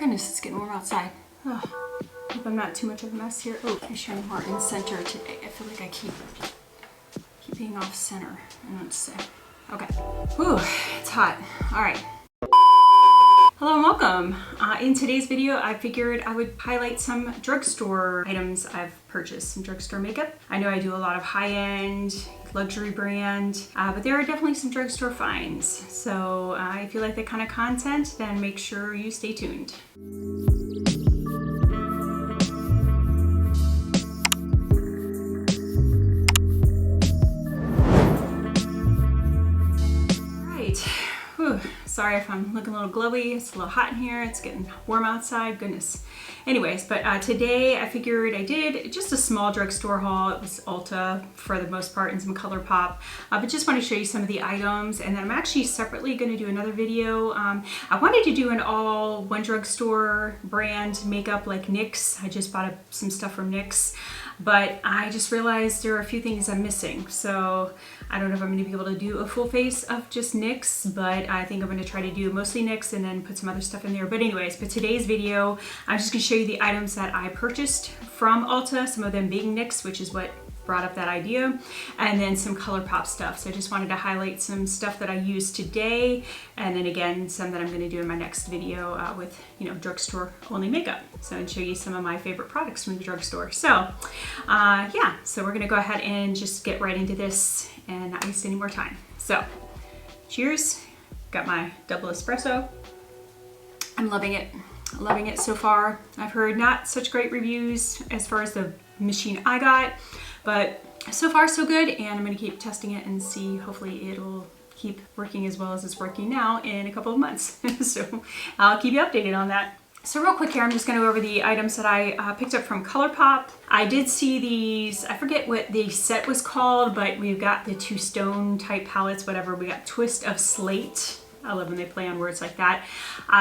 goodness, it's getting warm outside. Oh, hope I'm not too much of a mess here. Oh, I'm sure I'm more in center today. I feel like I keep being off center. I don't know what to say. Okay. Whew, it's hot. All right. Hello and welcome. In today's video, I figured I would highlight some drugstore items I've purchased, some drugstore makeup. I know I do a lot of high-end luxury brand, but there are definitely some drugstore finds. So if you like that kind of content, then make sure you stay tuned. Whew. Sorry if I'm looking a little glowy. It's a little hot in here. It's getting warm outside. Goodness. Anyways, but today I figured I did just a small drugstore haul. It was Ulta for the most part and some Colourpop. But just want to show you some of the items. And then I'm actually separately going to do another video. I wanted to do an all one drugstore brand makeup like NYX. I just bought some stuff from NYX. But I just realized there are a few things I'm missing. So I don't know if I'm going to be able to do a full face of just NYX, but I think I'm going to try to do mostly NYX and then put some other stuff in there. But anyways, for today's video, I'm just going to show you the items that I purchased from Ulta, some of them being NYX, which is what brought up that idea, and then some Colourpop stuff. So I just wanted to highlight some stuff that I used today, and then again some that I'm going to do in my next video with, you know, drugstore only makeup. So and show you some of my favorite products from the drugstore. So yeah, so we're going to go ahead and just get right into this and not waste any more time. So cheers. Got my double espresso. I'm loving it so far. I've heard not such great reviews as far as the machine I got, but so far so good, and I'm going to keep testing it and see. Hopefully it'll keep working as well as it's working now in a couple of months. So I'll keep you updated on that. So real quick here, I'm just going to go over the items that I picked up from Colourpop. I did see these, I forget what the set was called, but we've got the two stone type palettes, whatever. We got Twist of Slate. I love when they play on words like that.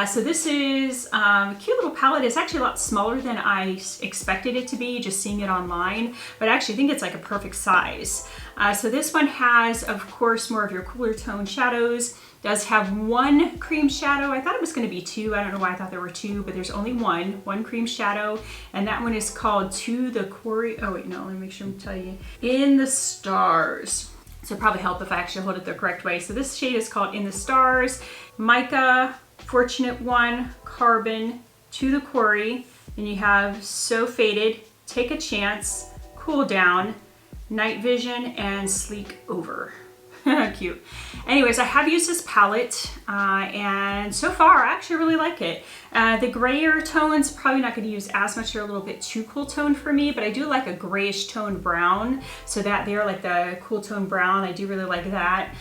So this is a cute little palette. It's actually a lot smaller than I expected it to be, just seeing it online, but I actually think it's like a perfect size. So this one has, of course, more of your cooler tone shadows. Does have one cream shadow. I thought it was going to be two. I don't know why I thought there were two, but there's only one cream shadow, and that one is called To the Quarry. Oh wait, no, let me make sure I'm telling you. In the Stars. So it'll probably help if I actually hold it the correct way. So this shade is called In the Stars, Mica, Fortunate One, Carbon, To the Quarry, and you have So Faded, Take a Chance, Cool Down, Night Vision, and Sleek Over. Cute. Anyways, I have used this palette and so far I actually really like it. The grayer tones, probably not going to use as much. They're a little bit too cool tone for me, but I do like a grayish toned brown, so that they're like the cool tone brown. I do really like that.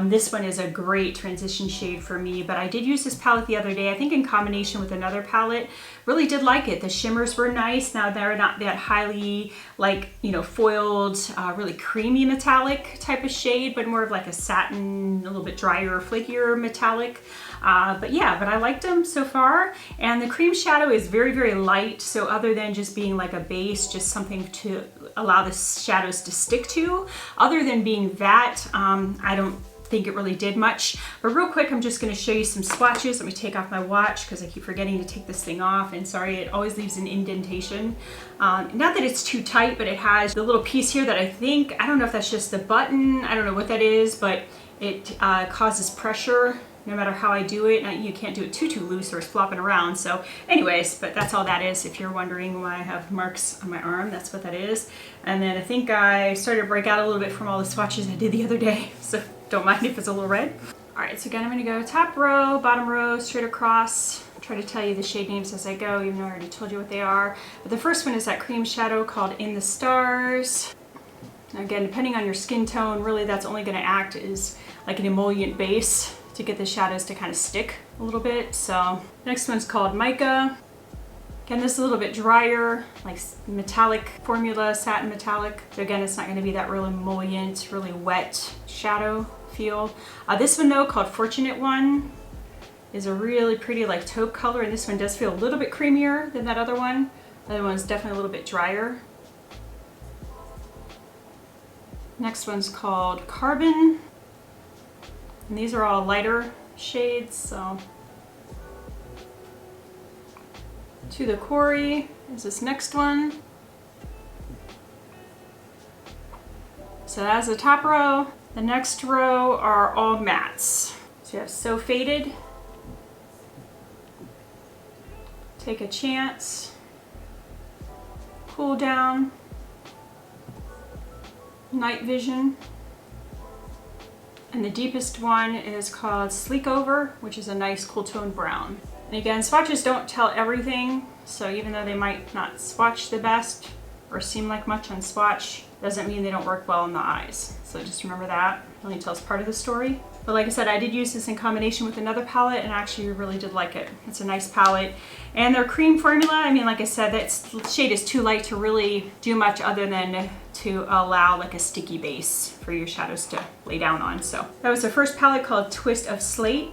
This one is a great transition shade for me, but I did use this palette the other day, I think in combination with another palette. Really did like it. The shimmers were nice. Now they're not that highly, like, you know, foiled, really creamy metallic type of shade, but more of like a satin, a little bit drier, flakier metallic. But yeah, but I liked them so far. And the cream shadow is very, very light. So other than just being like a base, just something to allow the shadows to stick to, other than being that, I don't think it really did much. But real quick, I'm just going to show you some swatches. Let me take off my watch because I keep forgetting to take this thing off, and sorry, it always leaves an indentation. Not that it's too tight, but it has the little piece here that I don't know if that's just the button, I don't know what that is, but it causes pressure no matter how I do it. You can't do it too loose or it's flopping around. So anyways, but that's all that is. If you're wondering why I have marks on my arm, that's what that is. And then I think I started to break out a little bit from all the swatches I did the other day, so don't mind if it's a little red. All right, so again, I'm gonna go top row, bottom row, straight across. Try to tell you the shade names as I go, even though I already told you what they are. But the first one is that cream shadow called In the Stars. Again, depending on your skin tone, really that's only gonna act as like an emollient base to get the shadows to kind of stick a little bit. So next one's called Mica. Again, this is a little bit drier, like metallic formula, satin metallic. So again, it's not going to be that really emollient, really wet shadow feel. This one though, called Fortunate One, is a really pretty like taupe color, and this one does feel a little bit creamier than that other one. The other one's definitely a little bit drier. Next one's called Carbon. And these are all lighter shades, so To the Coralie is this next one. So that's the top row. The next row are all mattes. So you have So Faded, Take a Chance, Cool Down, Night Vision, and the deepest one is called Sleek Over, which is a nice cool tone brown. And again, swatches don't tell everything, so even though they might not swatch the best or seem like much on swatch, doesn't mean they don't work well in the eyes. So just remember that. It only tells part of the story. But like I said, I did use this in combination with another palette and actually really did like it. It's a nice palette. And their cream formula, I mean, like I said, that shade is too light to really do much other than to allow like a sticky base for your shadows to lay down on. So that was the first palette called Twist of Slate.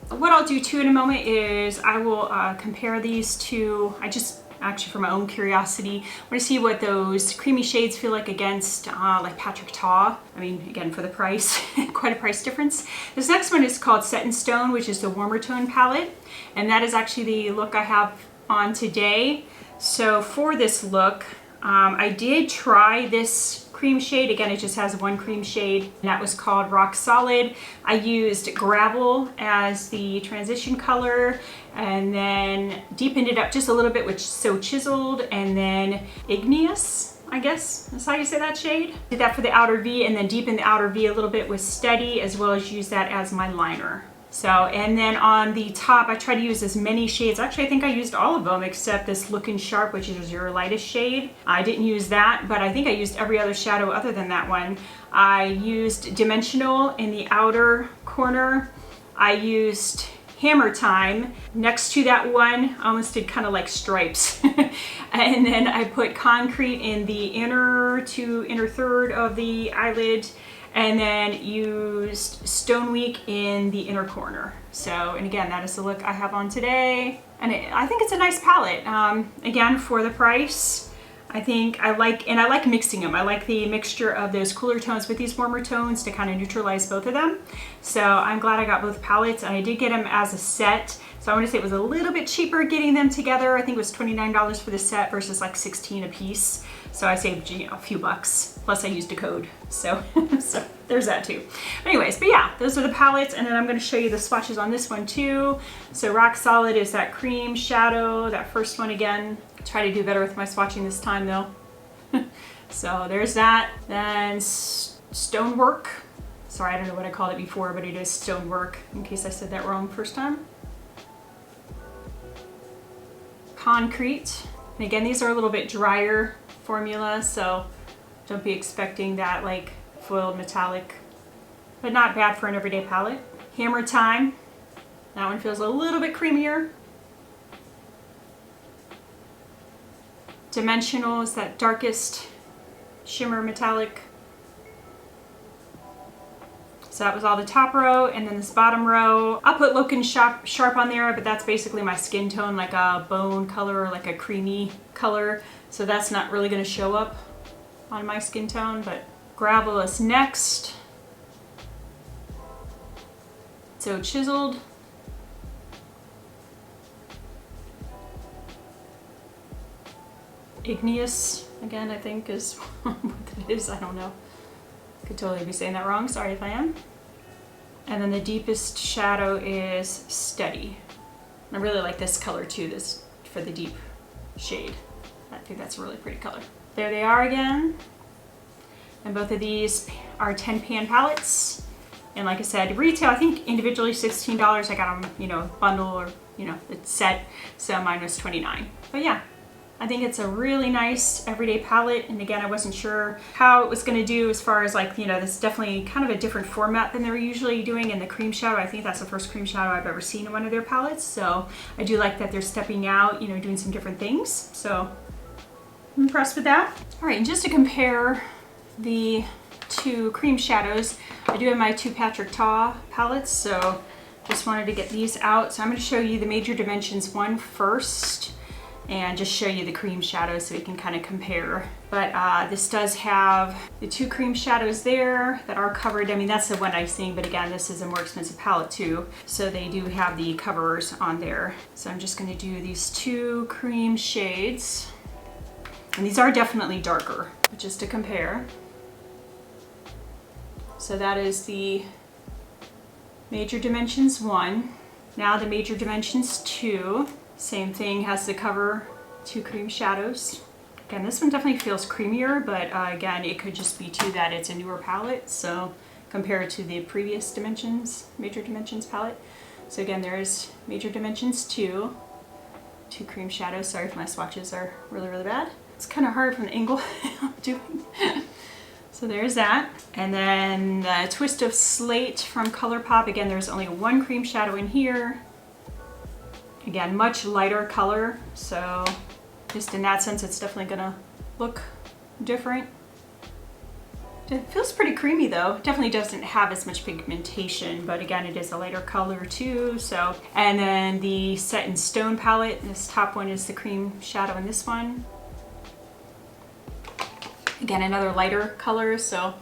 What I'll do too in a moment is I will compare these to, actually for my own curiosity, I want to see what those creamy shades feel like against like Patrick Ta. I mean, again, for the price, quite a price difference. This next one is called Set in Stone, which is the warmer tone palette. And that is actually the look I have on today. So for this look, I did try this cream shade. Again, it just has one cream shade, and that was called Rock Solid. I used Gravel as the transition color and then deepened it up just a little bit with So Chiseled, and then Igneous, I guess that's how you say that shade. Did that for the outer V and then deepened the outer V a little bit with Steady, as well as use that as my liner. So, and then on the top, I try to use as many shades. Actually, I think I used all of them except this Lookin' Sharp, which is your lightest shade. I didn't use that, but I think I used every other shadow other than that one. I used Dimensional in the outer corner. I used Hammer Time next to that one. I almost did kind of like stripes. And then I put Concrete in the inner third of the eyelid, and then used Stone Week in the inner corner. So, and again, that is the look I have on today. And I think it's a nice palette. Again, for the price, I like mixing them. I like the mixture of those cooler tones with these warmer tones to kind of neutralize both of them. So I'm glad I got both palettes, and I did get them as a set. So I want to say it was a little bit cheaper getting them together. I think it was $29 for the set versus like $16 a piece. So I saved, you know, a few bucks. Plus I used a code. So, so there's that too. Anyways, but yeah, those are the palettes. And then I'm going to show you the swatches on this one too. So Rock Solid is that cream shadow, that first one again. Try to do better with my swatching this time though. So there's that. Then Stonework. Sorry, I don't know what I called it before, but it is Stonework, in case I said that wrong first time. Concrete. And again, these are a little bit drier formula, so don't be expecting that like foiled metallic, but not bad for an everyday palette. Hammer Time. That one feels a little bit creamier. Dimensional is that darkest shimmer metallic. So that was all the top row, and then this bottom row, I'll put Lookin' Sharp on there, but that's basically my skin tone, like a bone color or like a creamy color. So that's not really gonna show up on my skin tone, but Gravel is next. So Chiseled. Igneous, again, I think is what it is, I don't know. Could totally be saying that wrong, sorry if I am. And then the deepest shadow is Steady. I really like this color too, this for the deep shade. I think that's a really pretty color. There they are again. And both of these are 10 pan palettes. And like I said, retail, I think individually $16. I got them, you know, bundle or, you know, it's set. So mine was $29. But yeah, I think it's a really nice everyday palette. And again, I wasn't sure how it was going to do as far as like, you know, this is definitely kind of a different format than they're usually doing in the cream shadow. I think that's the first cream shadow I've ever seen in one of their palettes. So I do like that they're stepping out, you know, doing some different things. So I'm impressed with that. All right, and just to compare the two cream shadows, I do have my two Patrick Ta palettes. So just wanted to get these out. So I'm going to show you the major dimensions one first. and just show you the cream shadows so you can kind of compare. But this does have the 2 cream shadows there that are covered. I mean, that's the one I've seen, but again, this is a more expensive palette too. So they do have the covers on there. So I'm just gonna do these 2 cream shades. And these are definitely darker, but just to compare. So that is the Major Dimensions 1. Now the Major Dimensions 2. Same thing, has the cover, 2 cream shadows. Again, this one definitely feels creamier, but again, it could just be too that it's a newer palette, so compared to the previous Dimensions, Major Dimensions palette. So again, there's Major Dimensions 2, 2 cream shadows. Sorry if my swatches are really, really bad. It's kind of hard from the angle I'm doing. So there's that. And then the Twist of Slate from Colourpop. Again, there's only 1 cream shadow in here. Again, much lighter color, so just in that sense, it's definitely gonna look different. It feels pretty creamy though. Definitely doesn't have as much pigmentation, but again, it is a lighter color too, so. And then the Set in Stone palette, this top one is the cream shadow in this one. Again, another lighter color, so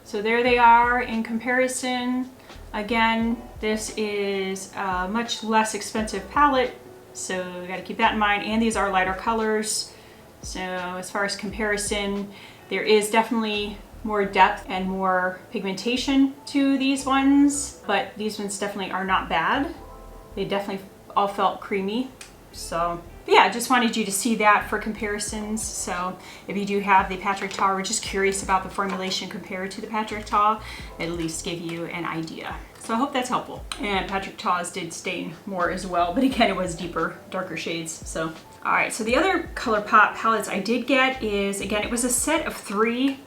there they are in comparison. Again, this is a much less expensive palette, so we gotta keep that in mind. And these are lighter colors. So as far as comparison, there is definitely more depth and more pigmentation to these ones, but these ones definitely are not bad. They definitely all felt creamy. So yeah, I just wanted you to see that for comparisons. So if you do have the Patrick Ta, or just curious about the formulation compared to the Patrick Ta, at least give you an idea. So I hope that's helpful. And Patrick Ta's did stain more as well, but again, it was deeper, darker shades. So, all right, so the other Colourpop palettes I did get is, again, it was a set of 3,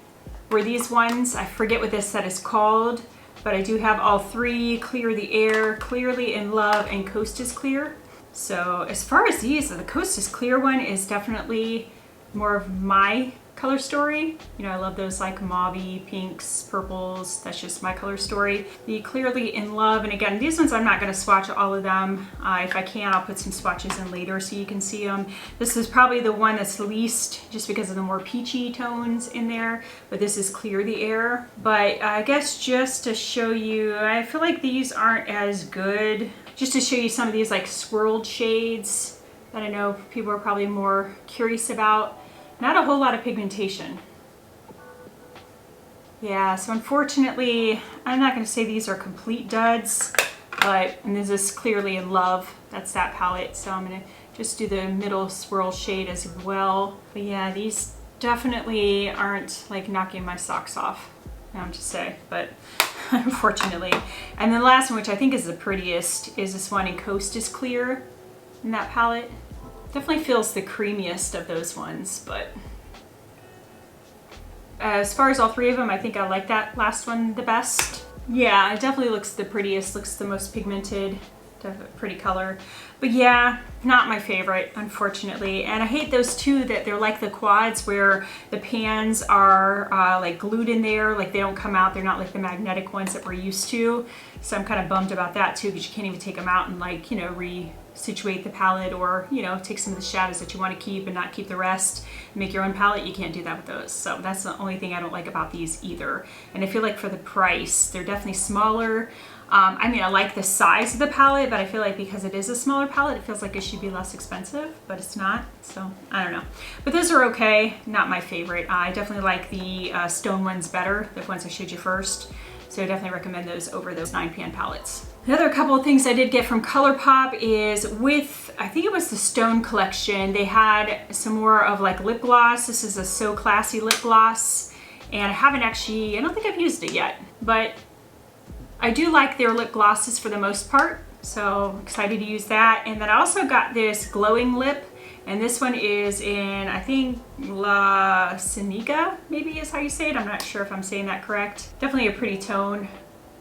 were these ones. I forget what this set is called, but I do have all 3, Clear the Air, Clearly in Love, and Coast is Clear. So as far as these, the Coast is Clear one is definitely more of my color story. You know, I love those like mauve-y pinks, purples. That's just my color story. The Clearly in Love, and again, these ones I'm not going to swatch all of them. If I can, I'll put some swatches in later so you can see them. This is probably the one that's least, just because of the more peachy tones in there, but this is Clear the Air. But I guess just to show you, I feel like these aren't as good. Just to show you some of these like swirled shades that I know people are probably more curious about. Not a whole lot of pigmentation. Yeah, so unfortunately, I'm not gonna say these are complete duds, but, and this is Clearly in Love, that's that palette, so I'm gonna just do the middle swirl shade as well. But yeah, these definitely aren't like knocking my socks off, I have to say, but unfortunately. And then the last one, which I think is the prettiest, is this one in Coast is Clear in that palette. Definitely feels the creamiest of those ones, but as far as all 3 of them, I think I like that last one the best. Yeah, it definitely looks the prettiest, looks the most pigmented, pretty color. But yeah, not my favorite, unfortunately. And I hate those too, that they're like the quads where the pans are like glued in there, like they don't come out. They're not like the magnetic ones that we're used to. So I'm kind of bummed about that too, because you can't even take them out and like, you know, resituate the palette, or, you know, take some of the shadows that you want to keep and not keep the rest, make your own palette. You can't do that with those. So that's the only thing I don't like about these either. And I feel like for the price, they're definitely smaller. I mean, I like the size of the palette, but I feel like because it is a smaller palette, it feels like it should be less expensive, but it's not. So I don't know. But those are okay. Not my favorite. I definitely like the stone ones better, the ones I showed you first. So I definitely recommend those over those 9pan palettes. The other couple of things I did get from Colourpop is with, I think it was the Stone collection, they had some more of like lip gloss. This is a So Classy lip gloss, and I haven't actually, I don't think I've used it yet, but I do like their lip glosses for the most part, so excited to use that. And then I also got this glowing lip, and this one is in, I think, La Cienega, maybe is how you say it. I'm not sure if I'm saying that correct. Definitely a pretty tone,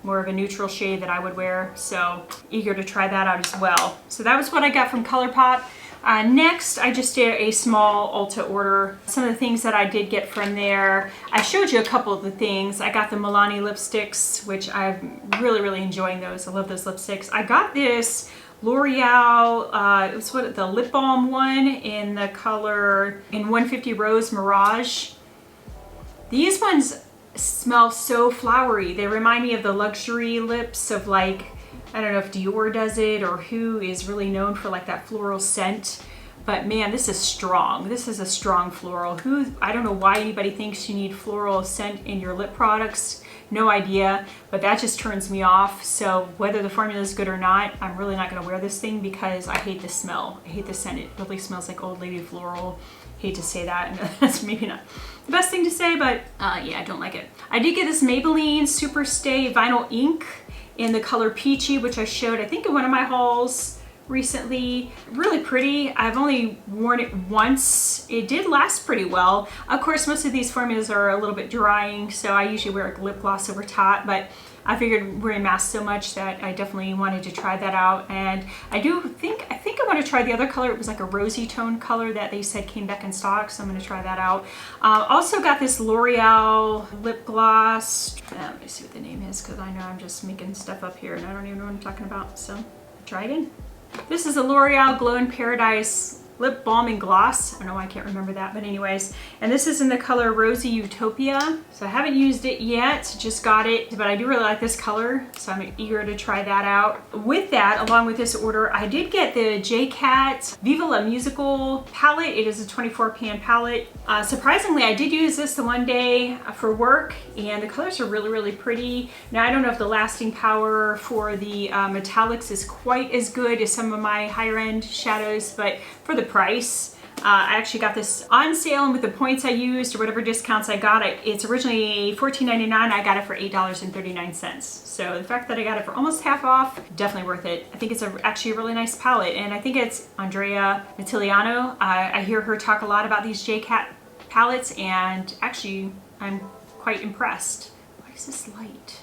more of a neutral shade that I would wear, so eager to try that out as well. So that was what I got from Colourpop. Next, I just did a small Ulta order. Some of the things that I did get from there, I showed you a couple of the things. I got the Mileni lipsticks, which I'm really, really enjoying those. I love those lipsticks. I got this L'Oreal, it was the lip balm one in the color in 150 Rose Mirage. These ones smell so flowery. They remind me of the luxury lips of like, I don't know if Dior does it or who is really known for like that floral scent. But man, this is strong. This is a strong floral. I don't know why anybody thinks you need floral scent in your lip products. No idea, but that just turns me off. So whether the formula is good or not, I'm really not gonna wear this thing because I hate the smell. I hate the scent. It really smells like old lady floral. Hate to say that, and that's maybe not the best thing to say, but yeah, I don't like it. I did get this Maybelline Super Stay Vinyl Ink in the color Peachy, which I showed, I think, in one of my hauls recently. Really pretty. I've only worn it once. It did last pretty well. Of course, most of these formulas are a little bit drying, so I usually wear a lip gloss over top, but I figured wearing masks so much that I definitely wanted to try that out. And I think I want to try the other color. It was like a rosy tone color that they said came back in stock, so I'm going to try that out. Also got this L'Oreal lip gloss. Let me see what the name is, because I know I'm just making stuff up here and I don't even know what I'm talking about, so try it in. This is a L'Oreal Glow in Paradise Lip Balm-in-Gloss. I don't know why I can't remember that, but anyways. And this is in the color Rosy Utopia. So I haven't used it yet, just got it, but I do really like this color, so I'm eager to try that out. With that, along with this order, I did get the JCat Viva La Musical palette. It is a 24 pan palette. Surprisingly, I did use this the one day for work, and the colors are really, really pretty. Now, I don't know if the lasting power for the metallics is quite as good as some of my higher end shadows, but for the price, I actually got this on sale, and with the points I used or whatever discounts I got, it's originally $14.99. I got it for $8.39. So the fact that I got it for almost half off, definitely worth it. I think it's actually a really nice palette, and I think it's Andrea Mattiliano. I hear her talk a lot about these JCat palettes, and actually I'm quite impressed. What is this light?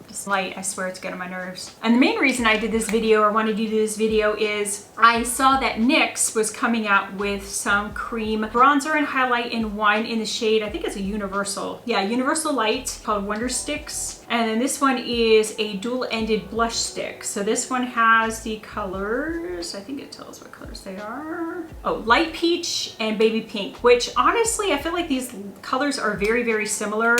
This light, I swear it's getting on my nerves. And the main reason I did this video, or wanted to do this video, is I saw that NYX was coming out with some cream bronzer and highlight in one in the shade, I think it's a universal light called Wonder Sticks. And then this one is a dual-ended blush stick. So this one has the colors, I think it tells what colors they are. Oh, light peach and baby pink, which honestly, I feel like these colors are very, very similar.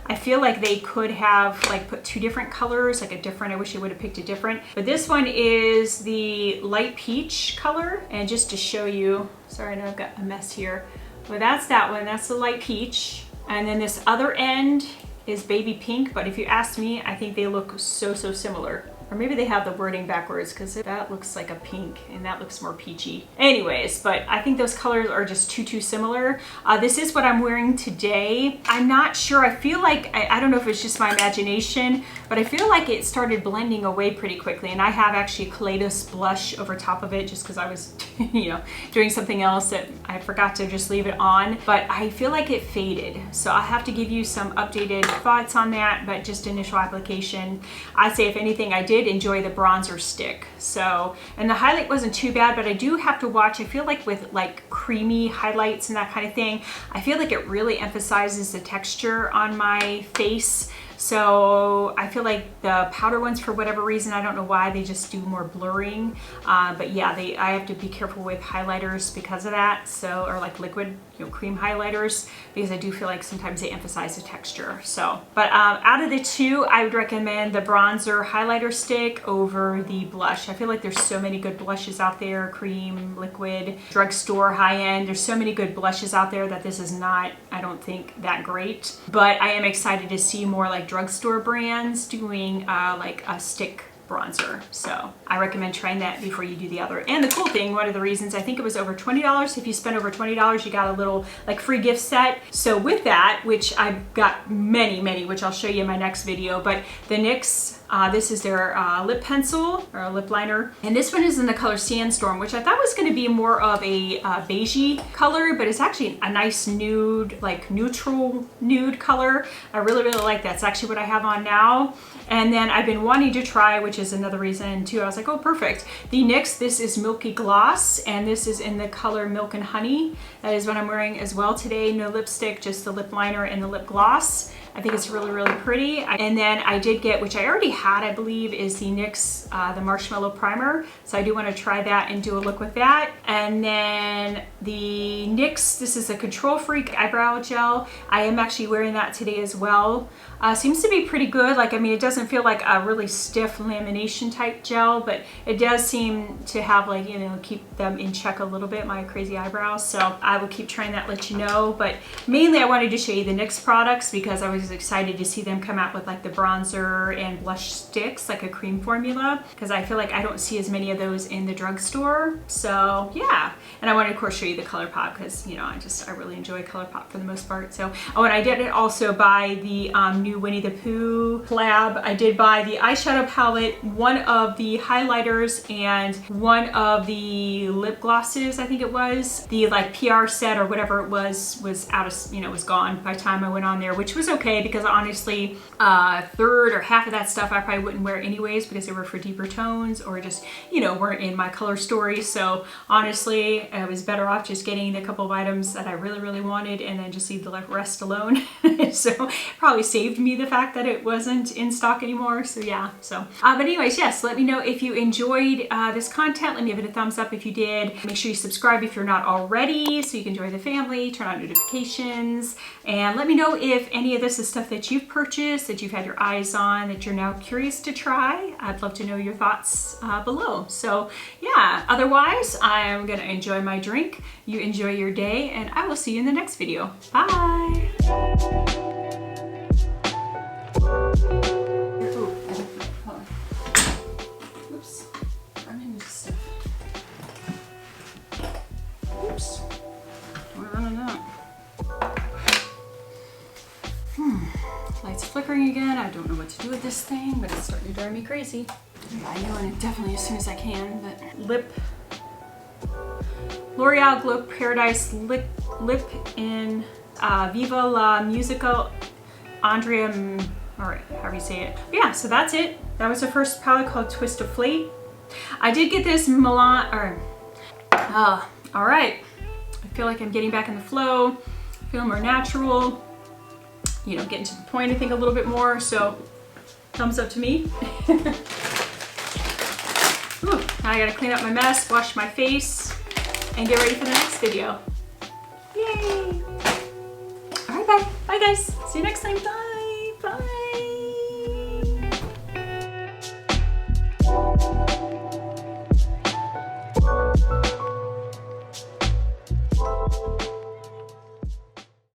I feel like they could have like put two different colors, like a different, I wish they would have picked a different. But this one is the light peach color. And just to show you, sorry, I know I've got a mess here, but that's that one, that's the light peach. And then this other end is baby pink, but if you ask me, I think they look so, so similar. Or maybe they have the wording backwards, because that looks like a pink and that looks more peachy. Anyways, but I think those colors are just too similar. This is what I'm wearing today. I'm not sure. I feel like, I don't know if it's just my imagination, but I feel like it started blending away pretty quickly. And I have actually Kaleidos blush over top of it just because I was, you know, doing something else that I forgot to just leave it on. But I feel like it faded. So I'll have to give you some updated thoughts on that, but just initial application. I'd say if anything, I did enjoy the bronzer stick. So, and the highlight wasn't too bad, but I do have to watch. I feel like with like creamy highlights and that kind of thing, I feel like it really emphasizes the texture on my face. So I feel like the powder ones, for whatever reason, I don't know why, they just do more blurring. But yeah, I have to be careful with highlighters because of that. So, or like liquid, you know, cream highlighters, because I do feel like sometimes they emphasize the texture. So, but out of the two, I would recommend the bronzer highlighter stick over the blush. I feel like there's so many good blushes out there, cream, liquid, drugstore, high end. There's so many good blushes out there that this is not, I don't think, that great. But I am excited to see more like drugstore brands doing like a stick bronzer. So I recommend trying that before you do the other. And the cool thing, one of the reasons, I think it was over $20. If you spend over $20, you got a little like free gift set. So with that, which I've got many, which I'll show you in my next video, but the NYX, this is their lip pencil or a lip liner. And this one is in the color Sandstorm, which I thought was going to be more of a beigey color, but it's actually a nice nude, like neutral nude color. I really like that. It's actually what I have on now. And then I've been wanting to try, which is another reason too, I was like, oh, perfect. The NYX, this is Milky Gloss, and this is in the color Milk and Honey. That is what I'm wearing as well today. No lipstick, just the lip liner and the lip gloss. I think it's really, really pretty. And then I did get, which I already had, I believe, is the NYX the Marshmallow Primer. So I do want to try that and do a look with that. And then the NYX, this is a Control Freak Eyebrow Gel. I am actually wearing that today as well. Seems to be pretty good. Like, I mean, it doesn't feel like a really stiff lamination type gel, but it does seem to have, like, you know, keep them in check a little bit, my crazy eyebrows. So I will keep trying that, let you know. But mainly I wanted to show you the NYX products because I was excited to see them come out with like the bronzer and blush sticks, like a cream formula, because I feel like I don't see as many of those in the drugstore. So yeah, and I wanted to, of course, show you the Colourpop because, you know, I really enjoy Colourpop for the most part. So, oh, and I did also buy the new Winnie the Pooh collab. I did buy the eyeshadow palette, one of the highlighters, and one of the lip glosses, I think it was. The like PR set or whatever it was out of, you know, was gone by the time I went on there, which was okay because honestly, third or half of that stuff I probably wouldn't wear anyways because they were for deeper tones or just, you know, weren't in my color story. So honestly, I was better off just getting a couple of items that I really, really wanted and then just leave the rest alone. So probably saved me the fact that it wasn't in stock anymore. So yeah, so, but anyways, yes, let me know if you enjoyed this content. Let me give it a thumbs up if you did. Make sure you subscribe if you're not already so you can join the family, turn on notifications, and let me know if any of this is stuff that you've purchased, that you've had your eyes on, that you're now curious to try. I'd love to know your thoughts below. So yeah, otherwise, I'm gonna enjoy my drink. You enjoy your day, and I will see you in the next video. Bye. Oops, I'm into stuff. Oops, we're running out. Light's flickering again. I don't know what to do with this thing, but it's starting to drive me crazy. I know, and definitely as soon as I can, but L'Oreal Glow Paradise Lip in Viva La Musical Andrea, or however you say it. But yeah, so that's it. That was the first palette called Twist of Fate. I did get this Milan, or, all right. I feel like I'm getting back in the flow, feeling more natural, you know, getting to the point, I think, a little bit more. So thumbs up to me. Ooh, now I gotta clean up my mess, wash my face, and get ready for the next video. Yay! All right, bye. Bye, guys. See you next time. Bye.